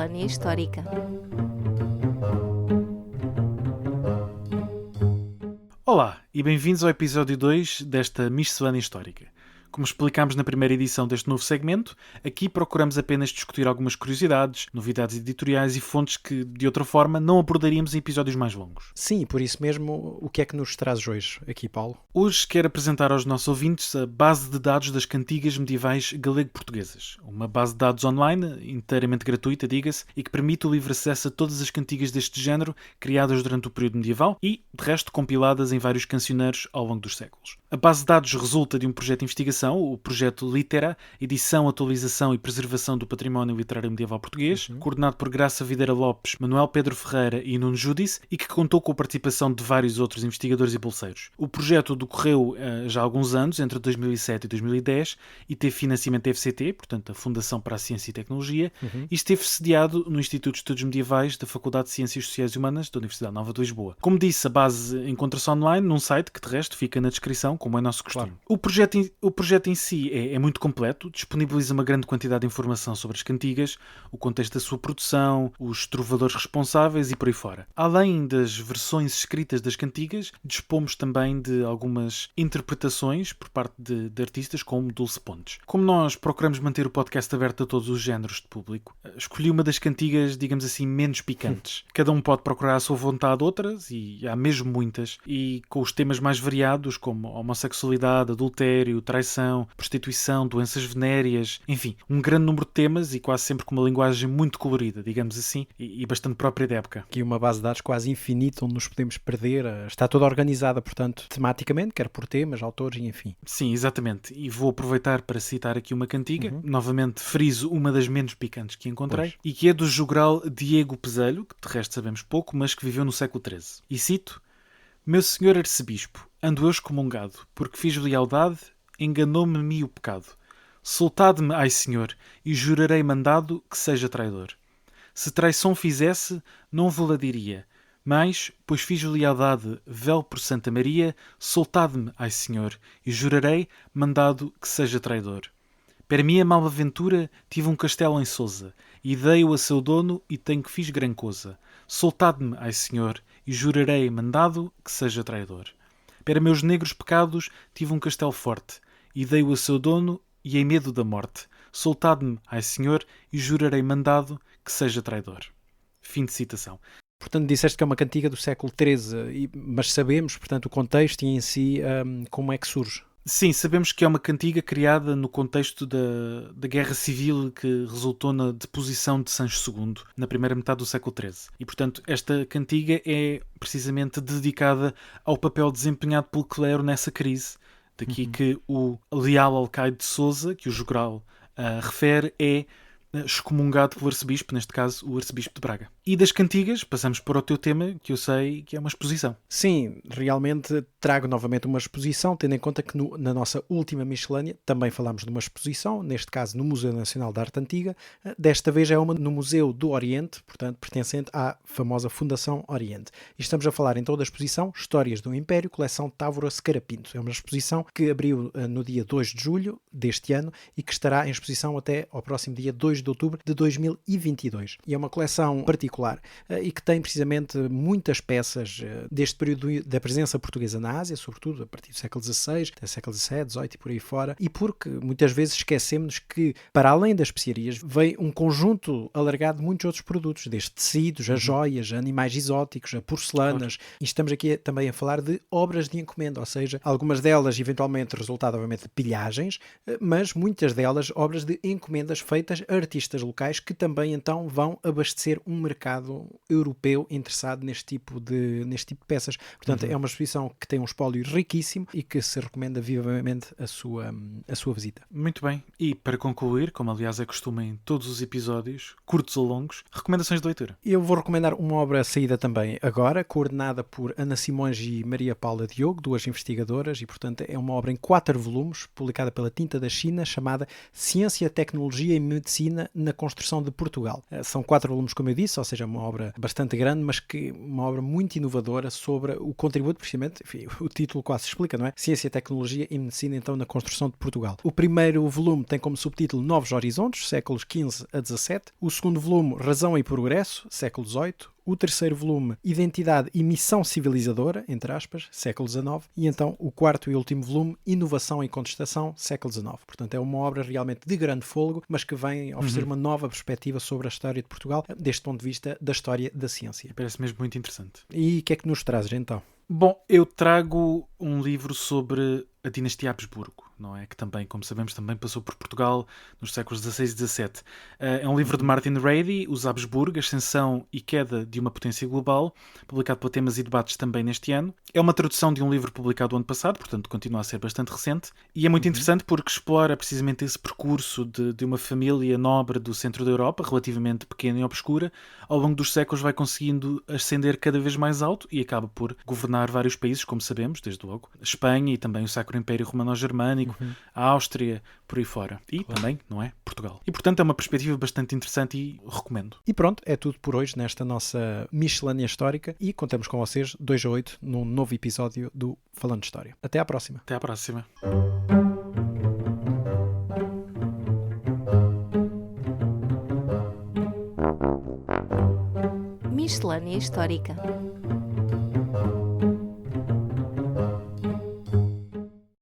Miscelânea Histórica. Olá e bem-vindos ao episódio 2 desta Miscelânea Histórica. Como explicámos na primeira edição deste novo segmento, aqui procuramos apenas discutir algumas curiosidades, novidades editoriais e fontes que, de outra forma, não abordaríamos em episódios mais longos. Sim, por isso mesmo, o que é que nos trazes hoje aqui, Paulo? Hoje quero apresentar aos nossos ouvintes a base de dados das cantigas medievais galego-portuguesas. Uma base de dados online, inteiramente gratuita, diga-se, e que permite o livre acesso a todas as cantigas deste género, criadas durante o período medieval e, de resto, compiladas em vários cancioneiros ao longo dos séculos. A base de dados resulta de um projeto de investigação, o projeto Litera, Edição, Atualização e Preservação do Património Literário Medieval Português, coordenado por Graça Videira Lopes, Manuel Pedro Ferreira e Nuno Judice, e que contou com a participação de vários outros investigadores e bolseiros. O projeto decorreu já há alguns anos, entre 2007 e 2010, e teve financiamento da FCT, portanto a Fundação para a Ciência e Tecnologia, e esteve sediado no Instituto de Estudos Medievais da Faculdade de Ciências Sociais e Humanas da Universidade Nova de Lisboa. Como disse, a base encontra-se online num site que, de resto, fica na descrição, como é nosso costume. Claro. O projeto em si é muito completo, disponibiliza uma grande quantidade de informação sobre as cantigas, o contexto da sua produção, os trovadores responsáveis e por aí fora. Além das versões escritas das cantigas, dispomos também de algumas interpretações por parte de artistas como Dulce Pontes. Como nós procuramos manter o podcast aberto a todos os géneros de público, escolhi uma das cantigas, digamos assim, menos picantes. Cada um pode procurar à sua vontade outras, e há mesmo muitas, e com os temas mais variados como homossexualidade, adultério, traição, prostituição, doenças venéreas, enfim, um grande número de temas e quase sempre com uma linguagem muito colorida, digamos assim, e bastante própria da época. Aqui uma base de dados quase infinita onde nos podemos perder, está toda organizada, portanto, tematicamente, quer por temas, autores e enfim. Sim, exatamente, e vou aproveitar para citar aqui uma cantiga, novamente friso uma das menos picantes que encontrei, e que é do jogral Diego Peselho, que de resto sabemos pouco, mas que viveu no século XIII. E cito: "Meu senhor arcebispo, ando eu excomungado, porque fiz lealdade, enganou-me o pecado. Soltade-me, ai senhor, e jurarei mandado que seja traidor. Se traição fizesse, não vou-la diria, mas, pois fiz lealdade, véu por Santa Maria, soltade-me, ai senhor, e jurarei mandado que seja traidor. Per minha malaventura tive um castelo em Sousa, e dei-o a seu dono e tenho que fiz gran coisa. Soltade-me, ai senhor, e jurarei mandado que seja traidor. Per meus negros pecados tive um castelo forte, e dei-o a seu dono e em medo da morte. Soltade-me, ai senhor, e jurarei mandado que seja traidor." Fim de citação. Portanto, disseste que é uma cantiga do século XIII, mas sabemos, portanto, o contexto e em si como é que surge. Sim, sabemos que é uma cantiga criada no contexto da Guerra Civil que resultou na deposição de Sancho II, na primeira metade do século XIII. E, portanto, esta cantiga é precisamente dedicada ao papel desempenhado pelo clero nessa crise. Daqui que o leal alcaide de Sousa, que o jogral refere, é excomungado pelo arcebispo, neste caso o arcebispo de Braga. E das cantigas, passamos para o teu tema, que eu sei que é uma exposição. Sim, realmente trago novamente uma exposição, tendo em conta que na nossa última miscelânea também falámos de uma exposição, neste caso no Museu Nacional de Arte Antiga. Desta vez é uma no Museu do Oriente, portanto pertencente à famosa Fundação Oriente. E estamos a falar então da exposição Histórias do Império, coleção Távora Secarapinto. É uma exposição que abriu no dia 2 de julho deste ano e que estará em exposição até ao próximo dia 2 de outubro de 2022. E é uma coleção particular e que tem precisamente muitas peças deste período da presença portuguesa na Ásia, sobretudo a partir do século XVI, até século XVII, XVIII e por aí fora, e porque muitas vezes esquecemos que, para além das especiarias, vem um conjunto alargado de muitos outros produtos, desde tecidos, a joias, a animais exóticos, a porcelanas, e estamos aqui também a falar de obras de encomenda, ou seja, algumas delas eventualmente resultado obviamente de pilhagens, mas muitas delas obras de encomendas feitas a artistas locais que também então vão abastecer um mercado europeu interessado neste tipo de peças. Portanto, é uma exposição que tem um espólio riquíssimo e que se recomenda vivamente a sua visita. Muito bem. E para concluir, como aliás é costume em todos os episódios, curtos ou longos, recomendações de leitura. Eu vou recomendar uma obra saída também agora, coordenada por Ana Simões e Maria Paula Diogo, duas investigadoras, e portanto é uma obra em 4 volumes, publicada pela Tinta da China, chamada Ciência, Tecnologia e Medicina na Construção de Portugal. São 4 volumes, como eu disse, ou seja, seja, uma obra bastante grande, mas que uma obra muito inovadora sobre o contributo, precisamente, enfim, o título quase explica, não é? Ciência, Tecnologia e Medicina, então, na construção de Portugal. O primeiro volume tem como subtítulo Novos Horizontes, séculos XV a XVII. O segundo volume, Razão e Progresso, século XVIII. O terceiro volume, Identidade e Missão Civilizadora, entre aspas, século XIX. E então o quarto e último volume, Inovação e Contestação, século XIX. Portanto, é uma obra realmente de grande fôlego, mas que vem oferecer uma nova perspectiva sobre a história de Portugal, deste ponto de vista da história da ciência. Parece mesmo muito interessante. E o que é que nos trazes então? Bom, eu trago um livro sobre a dinastia Habsburgo, não é? Que também, como sabemos, também passou por Portugal nos séculos XVI e XVII. É um livro de Martin Rady, Os Habsburgo, Ascensão e Queda de uma Potência Global, publicado pela Temas e Debates também neste ano. É uma tradução de um livro publicado o ano passado, portanto continua a ser bastante recente, e é muito interessante porque explora precisamente esse percurso de uma família nobre do centro da Europa, relativamente pequena e obscura. Ao longo dos séculos vai conseguindo ascender cada vez mais alto e acaba por governar vários países, como sabemos, desde logo. Espanha e também o Sacro Império Romano-Germânico, a Áustria, por aí fora. E também, não é? Portugal. E portanto é uma perspectiva bastante interessante e recomendo. E pronto, é tudo por hoje nesta nossa miscelânea histórica e contamos com vocês 2 a 8 num novo episódio do Falando de História. Até à próxima. Até à próxima. Miscelânea Histórica.